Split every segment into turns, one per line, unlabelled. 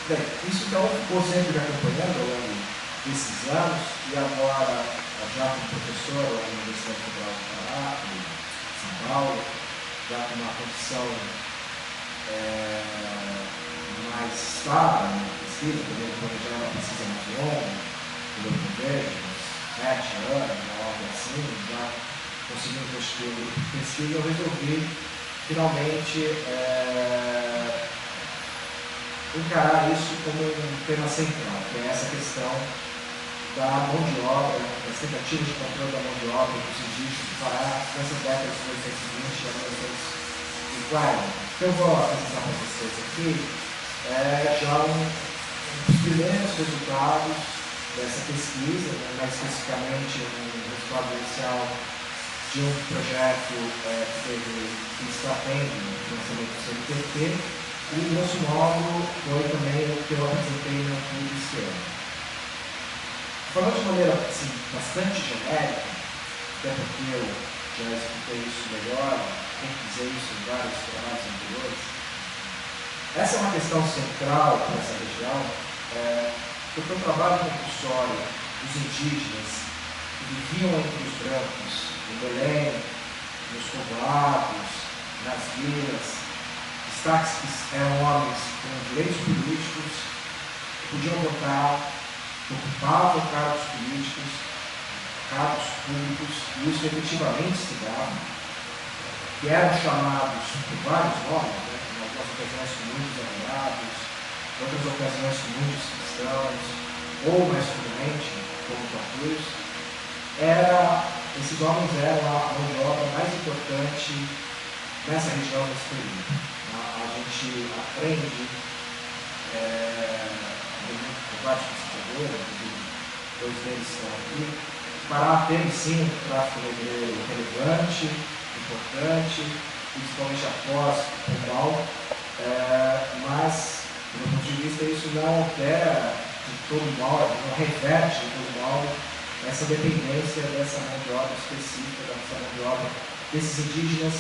Bem, isso então ficou sempre me acompanhando ao longo desses anos, e agora, já como professor lá na Universidade Federal do Pará, em São Paulo, já com uma condição mais estável na pesquisa, podendo planejar uma pesquisa mais longa, pelo que eu vejo, uns 7 anos, algo assim, já conseguindo constituir um grupo de pesquisa, eu resolvi finalmente encarar isso como um tema central, que é essa questão da mão de obra, das tentativas de controle da mão de obra dos indígenas do Pará nessas décadas de 1920 a 1940. Então eu vou apresentar para vocês aqui já um dos primeiros resultados dessa pesquisa, mais especificamente um resultado inicial de um projeto que está tendo o financiamento do CNPq, e, grosso modo, foi também o que eu apresentei no clube desse ano. Falando de maneira assim, bastante genérica, até porque eu já expliquei isso melhor, revisei isso em vários trabalhos anteriores, essa é uma questão central para essa região, porque o trabalho compulsório dos indígenas que viviam entre os brancos, em Belém, nos povoados, nas vilas, destaques que eram homens com direitos políticos, que podiam votar, que ocupavam cargos políticos, cargos públicos, e isso efetivamente se dava, que eram chamados por vários nomes, em algumas ocasiões com muitos namorados, em outras ocasiões com muitos cristãos, ou mais comumente, como patrulhos. Esses homens eram a mão de obra mais importante nessa região, nesse período. A gente aprende com vários pesquisadores, dois deles estão aqui, Pará teve sim um tráfico negreiro relevante, importante, principalmente após o Pombal, mas, do meu ponto de vista, isso não altera de todo modo, não reverte de todo modo essa dependência dessa mão de obra específica, dessa mão de obra desses indígenas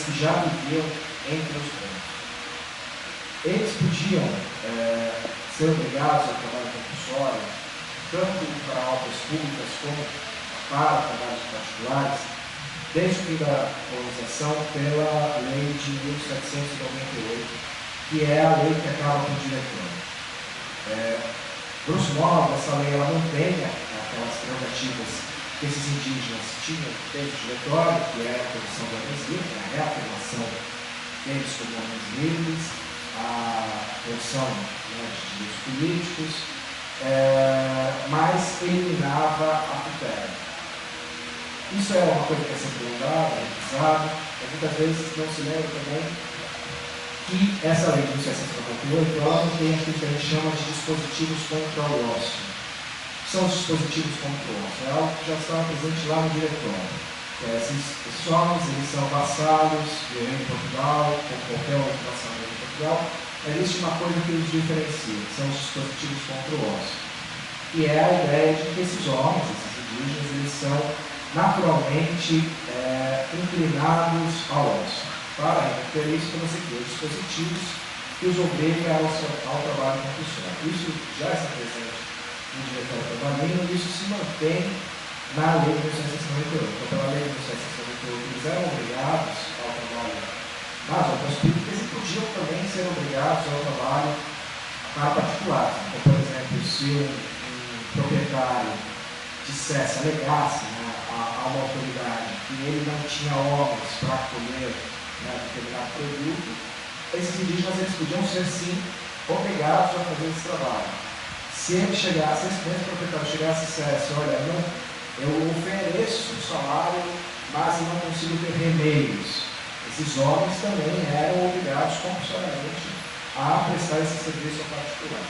que já viviam entre os brancos. Eles podiam ser obrigados ao trabalho compulsório, tanto para obras públicas como para trabalhos particulares, desde o fim da colonização, pela lei de 1798, que é a lei que acaba por diretor. Grosso modo, essa lei ela mantém aquelas prerrogativas que esses indígenas tinham desde o diretório, que era a produção de homens livres, a reafirmação deles como homens livres, a produção de direitos políticos, mas eliminava a tutela. Isso é uma coisa que é sempre lembrada, revisada, e muitas vezes não se lembra também que essa lei de 1798 ela tem aquilo que a gente chama de dispositivos contra o ócio. São os dispositivos contra o ócio, é algo que já estava presente lá no diretório. Esses homens, eles são vassalos do reino de Portugal, como qualquer outro vassalo do reino de Portugal, mas existe uma coisa que os diferencia, que são os dispositivos contra o ócio. E é a ideia de que esses homens, esses indígenas, eles são naturalmente inclinados ao ócio. Para reverter isso, você cria dispositivos que os obrigam ao trabalho compulsório. Isso já está presente no diretório trabalhista e isso se mantém na lei de 1798. Então, pela lei de 1798, eles eram obrigados ao trabalho nas obras públicas e podiam também ser obrigados ao trabalho para particulares. Então, por exemplo, se um proprietário dissesse, alegasse a uma autoridade que ele não tinha homens para colher determinado produto, esses indígenas eles podiam ser sim obrigados a fazer esse trabalho. Se ele chegasse, esse mesmo proprietário chegasse e dissesse, olha, eu ofereço um salário, mas eu não consigo ter remeios, esses homens também eram obrigados compulsoriamente a prestar esse serviço ao particular.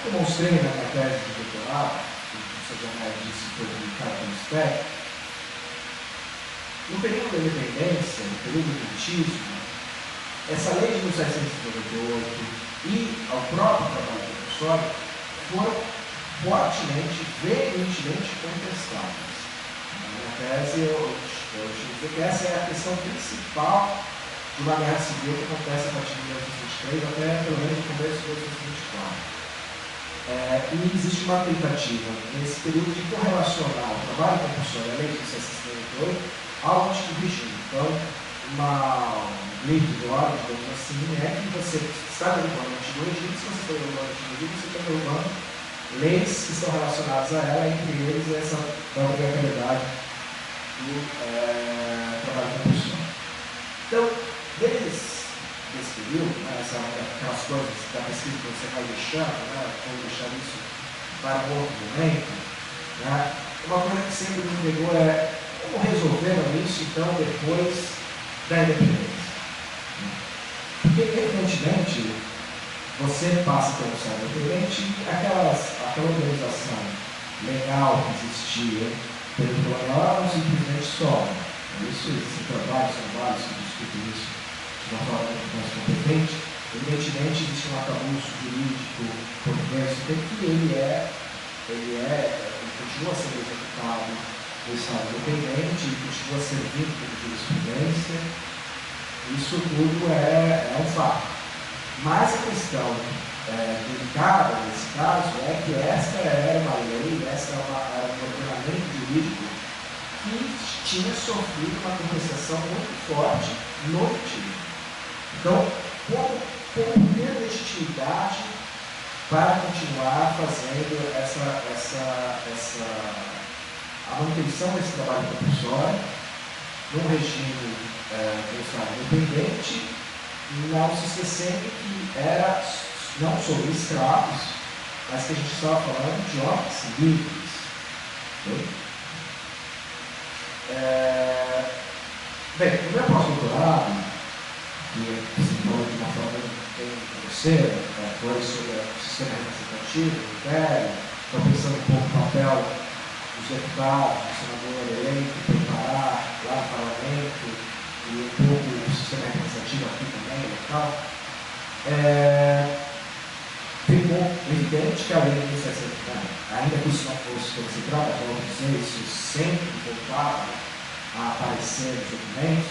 Eu mostrei na minha tese de doutorado, que o professor Janel disse que foi publicado pelo SPEC. No período da independência, no período do elitismo, essa lei de 1798 e ao próprio trabalho compulsório foram fortemente, veementemente contestadas. Na minha tese, eu dizer que essa é a questão principal de uma guerra civil que acontece a partir de 1923 até pelo menos o começo de 1924. E existe uma tentativa nesse período de correlacionar o trabalho compulsório, a lei de 1968, ao antigo regime. Então, um livro de ordem, digamos assim, é que você está derrubando o antigo regime. Se você está derrubando o antigo regime, você está derrubando leis que estão relacionadas a ela, entre eles essa da obrigatoriedade do trabalho compulsório. Então, desde esse período, né, aquelas coisas da pesquisa que você vai deixando, né, vou deixar isso para um outro momento, né, uma coisa que sempre me pegou é como resolveram isso, então, depois da independência. Porque, evidentemente, você passa pelo Estado independente e aquela organização legal que existia pelo colonial não simplesmente some. Isso existe trabalhos que discutem isso de uma forma muito mais competente. Evidentemente, existe um arcabouço jurídico português que ele continua sendo executado no Estado independente, ele continua servindo como jurisprudência. Isso tudo é um fato. Mas a questão delicada nesse caso é que esta era uma lei, esta era um ordenamento jurídico que tinha sofrido uma contestação muito forte no antigo. Então, como ter legitimidade para continuar fazendo a manutenção desse trabalho compulsório num regime do Estado independente, não se esquecendo que era não sobre escravos, mas que a gente estava falando de homens livres. Bem, no meu pós-doutorado, que se falou de uma forma bem grosseira, foi sobre o sistema representativo do Império, estou pensando um pouco no papel dos deputados, do senador eleito, preparar lá no parlamento, e um pouco o sistema representativo aqui também, local. Ficou evidente que a lei de 1969, ainda que isso não fosse considerado, mas vamos dizer, isso sempre voltava a aparecer nos documentos,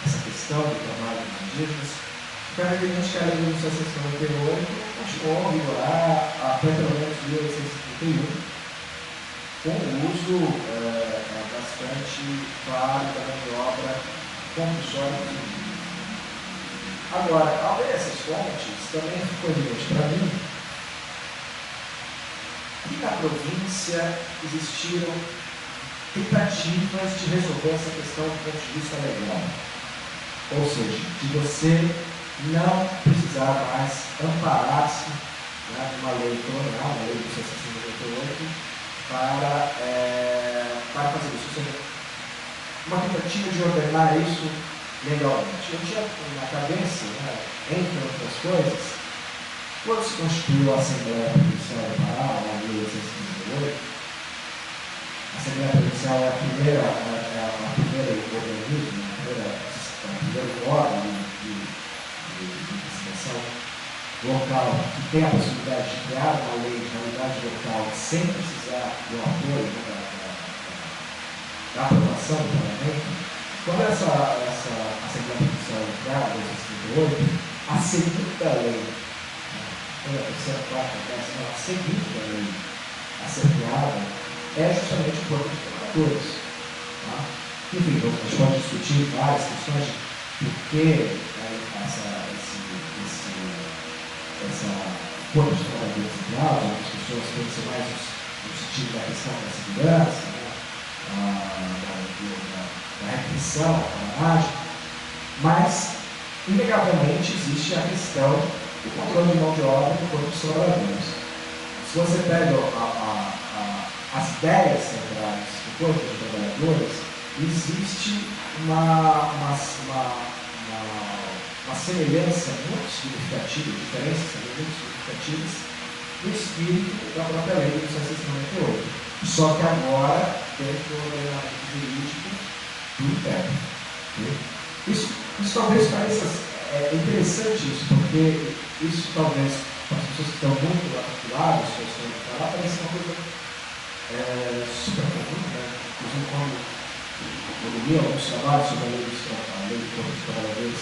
essa questão do trabalho dos indígenas, ficava evidente que a lei de 1998 continuou a vigorar até pelo menos 1831, com o uso bastante válido da mão de obra compulsória dos indígenas. Agora, ao ver essas fontes, também ficou evidente para mim que na província existiram tentativas de resolver essa questão do ponto de vista legal. Ou seja, de você não precisar mais amparar-se, né, de uma lei colonial, uma lei de 1698, para fazer isso. Ou seja, uma tentativa de ordenar isso legalmente. Eu tinha na cabeça, né, entre outras coisas, quando se constituiu a Assembleia Provincial do Pará, a lei 1698, a Assembleia Provincial é a primeira organismo, o primeiro órgão de legislação local que tem a possibilidade de criar uma lei de unidade local sem precisar do apoio da aprovação do parlamento. Quando essa Assembleia Provincial é criada, em 1968, a segunda lei, a terceira, quarta, décima, a segunda lei a ser criada é justamente o Corpo dos Procuradores. Tá? Enfim, a gente pode discutir várias questões de por que Corpo dos Procuradores é criado. As pessoas pensam mais no sentido da questão da segurança, né? Da repressão, da imagem, mas, inegavelmente, existe a questão do controle de mão de obra do Corpo dos Trabalhadores. Se você pega as ideias centrais do Corpo dos Trabalhadores, existe uma semelhança muito significativa, diferenças muito significativas do espírito da própria lei de 1698. Só que agora, dentro do ordenamento jurídico do Império. Isso talvez pareça interessante, porque isso talvez, para as pessoas que estão muito articuladas com a história do Pará, parece uma coisa super comum, né? Inclusive, quando eu li alguns trabalhos sobre a lei do Corpo dos Trabalhadores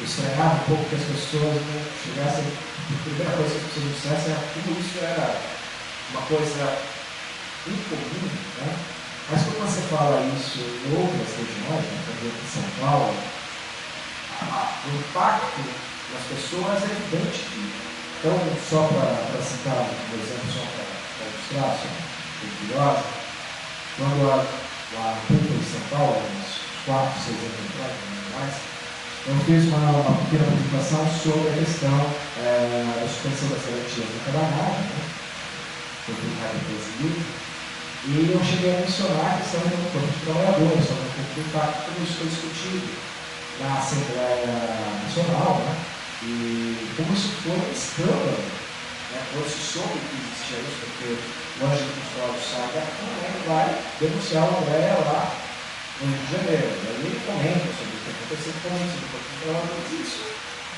Eu estranhava um pouco que as pessoas não chegassem, a primeira coisa que as pessoas dissessem era que tudo isso era uma coisa incomum, né? Mas quando você fala isso em outras regiões, né, por exemplo, em São Paulo, o impacto nas pessoas é evidente. Então, só para citar um exemplo, só para ilustrar, só curioso, quando a PUC em São Paulo, uns 4, 6 anos atrás, mais, eu fiz uma pequena apresentação sobre a questão da suspensão das garantias do trabalho, né? Foi publicado depois do livro, e eu cheguei a mencionar a questão do corpo de trabalhadores, sobre o impacto como isso foi discutido na Assembleia Nacional, né? E como isso foi um escândalo, né? Quando se soube que existia isso, porque o Anjo Custódio sai daqui, né? Ele vai denunciar o André lá no Rio de Janeiro. E aí ele comenta sobre o que aconteceu com isso, do corpo de trabalhadores, e isso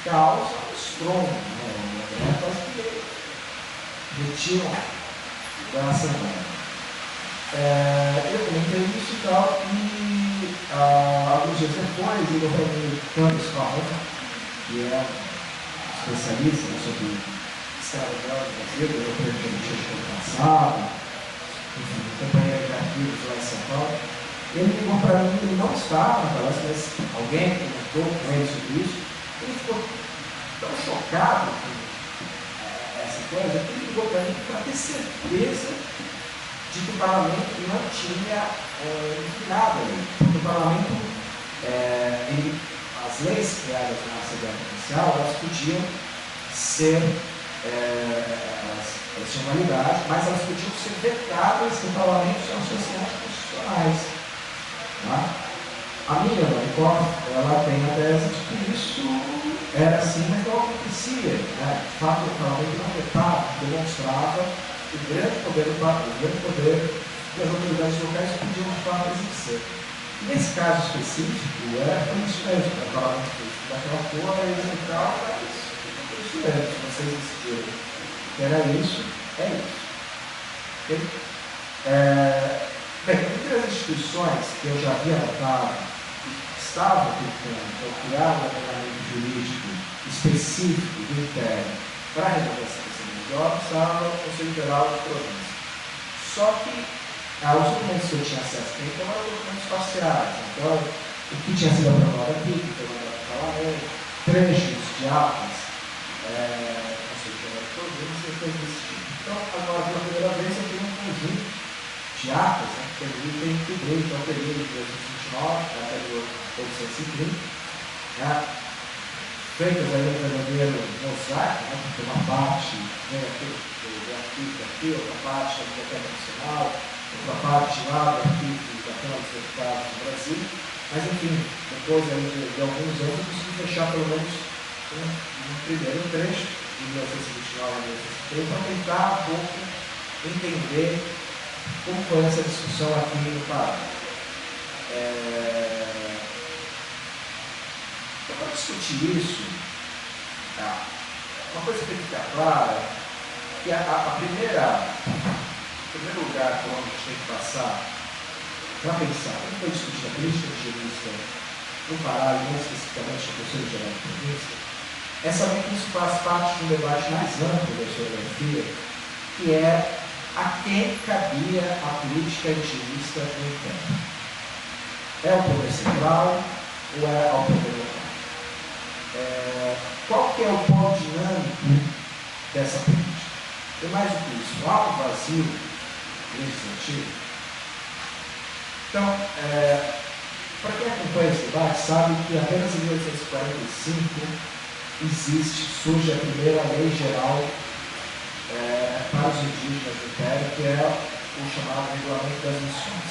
causa um estrondo, né? O André quase que retiram da Assembleia. Eu comentei isso e tal, e alguns dias depois ele foi me Campos Carrão, que é especialista, né, sobre escravidão no Brasil, eu praticamente ano passado, enfim, companheiro de arquivos lá em São Paulo. Ele ligou para mim, ele não estava na palestra, mas alguém comentou com ele sobre isso. Ele ficou tão chocado com essa coisa que ele ligou para mim para ter certeza de que o parlamento não tinha inclinado ali. Porque o parlamento, as leis criadas na Assembleia Provincial, elas podiam ser, elas tinham validade, mas elas podiam ser vetadas no parlamento se elas fossem anticonstitucionais. Tá? A minha Maricó, ela tem a tese de que isso era assim, mas não acontecia. Né? De fato, o parlamento não vetava, demonstrava o grande poder que as autoridades locais podiam de fato exercer. Nesse caso específico, foi isso mesmo, o parlamento fez daquela forma, e tal, mas foi isso mesmo, se vocês decidiram que era isso, é isso. Okay? Bem, entre as instituições que eu já havia notado que estavam tentando criar um ordenamento jurídico específico do Império para resolver essa questão de obra, estava o Conselho Geral de Província. Só que os documentos que eu tinha acesso então eram documentos parciais. Então, o que tinha sido aprovado aqui, que foi mandado para o parlamento, trechos de atas, Conselho Geral de Província e coisas desse tipo. Então, agora, pela primeira vez, eu tenho um conjunto de atas, né, que permitem cobrir então, o período de 1829 até 1830, né, feitas aí no verdadeiro mosaico, né, porque uma parte vem aqui do arquivo aqui, outra parte da Biblioteca Nacional, outra parte lá do arquivo da Câmara dos Deputados do Brasil, mas enfim, depois aí de alguns anos eu consegui fechar pelo menos um primeiro trecho de 1929 a 1930 para tentar um pouco entender como foi essa discussão aqui no Pará. Então, para discutir isso, uma coisa que tem que ficar clara é que o primeiro lugar por onde a gente tem que passar para pensar como foi discutida a política higienista no Pará, e não especificamente no Conselho Geral de Província, é saber que isso faz parte de um debate mais amplo da historiografia, que é a quem cabia a política higienista no Império. É o poder central ou é ao poder local? Qual que é o polo dinâmico dessa política? E mais do que isso, há um vazio legislativo? Então, para quem acompanha esse debate, sabe que apenas em 1845 surge a primeira lei geral para os indígenas do Império, que é o chamado Regulamento das Missões.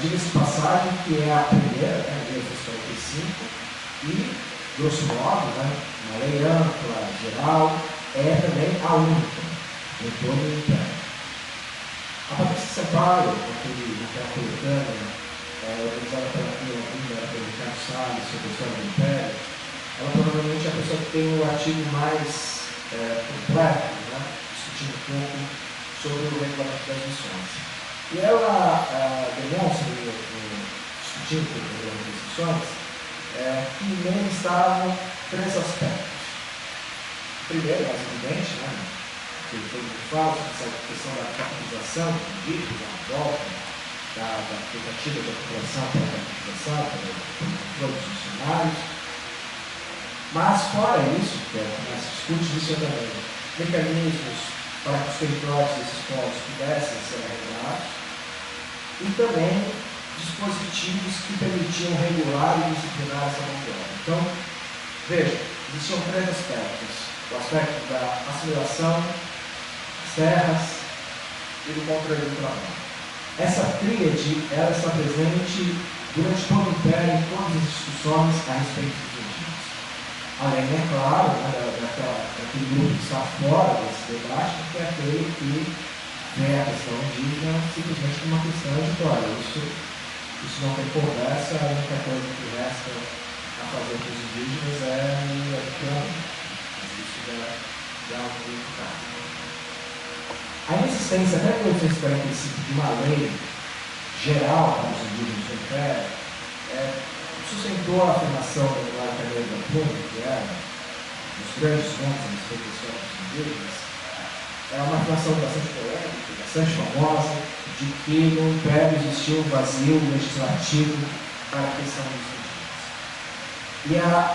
Diga-se de passagem que é a primeira, em 1845, e, grosso modo, uma lei ampla, geral, é também a única em todo o Império. A Patrícia Sampaio, naquela coletânea, organizada pela Pila, pelo Ricardo Salles, sobre a história do Império, ela provavelmente é a pessoa que tem o artigo mais completo, discutindo um pouco sobre o regulamento das missões. E ela demonstra, discutindo o regulamento das missões, que nele estavam três aspectos. Primeiro, mais evidente, né, que todo mundo fala, essa questão da capitalização dos indígenas, a volta da tentativa da população para a capitalização, pelo controle dos funcionários. Mas, fora isso, que é o que se discute, isso também mecanismos para que os territórios desses povos pudessem ser regulados e também dispositivos que permitiam regular e disciplinar essa mão de obra. Então, veja, existiam três aspectos. O aspecto da assimilação, das terras e do controle do trabalho. Essa tríade, ela está presente durante todo o Império em todas as discussões a respeito dos indígenas. Além, é claro, né, daquele grupo que está fora desse debate, que é aquele que vê a questão indígena simplesmente como uma questão editorial. Isso não tem conversa, a única coisa que resta a fazer para os indígenas é o plano. Isso já é um pouco caro. A inexistência até 1845 de uma lei geral para os indígenas do Império sustentou a afirmação do Eduardo Carneiro da Cunha, que era dos grandes nomes a respeito dos povos indígenas. É uma afirmação bastante polêmica, bastante famosa, de que no Império existiu um vazio legislativo para a questão dos indígenas. E a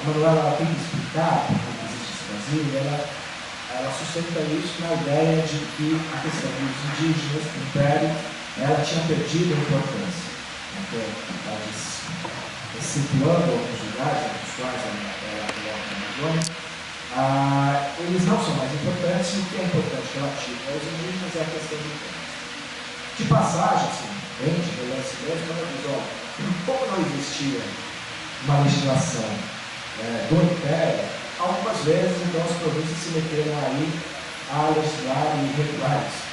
Manuela tem que explicar por que existe esse vazio, e ela sustenta isso na ideia de que a questão dos indígenas no Império ela tinha perdido a importância. Então, ela diz, situando alguns lugares, nos quais ela coloca na Amazônia, eles não são mais importantes, e o que é importante relativo aos indígenas é a questão do tempo. De passagem, assim, bem de relance mesmo, ela diz, olha, como não existia uma legislação do Império, algumas vezes então as províncias se meteram aí a legislar e regular isso.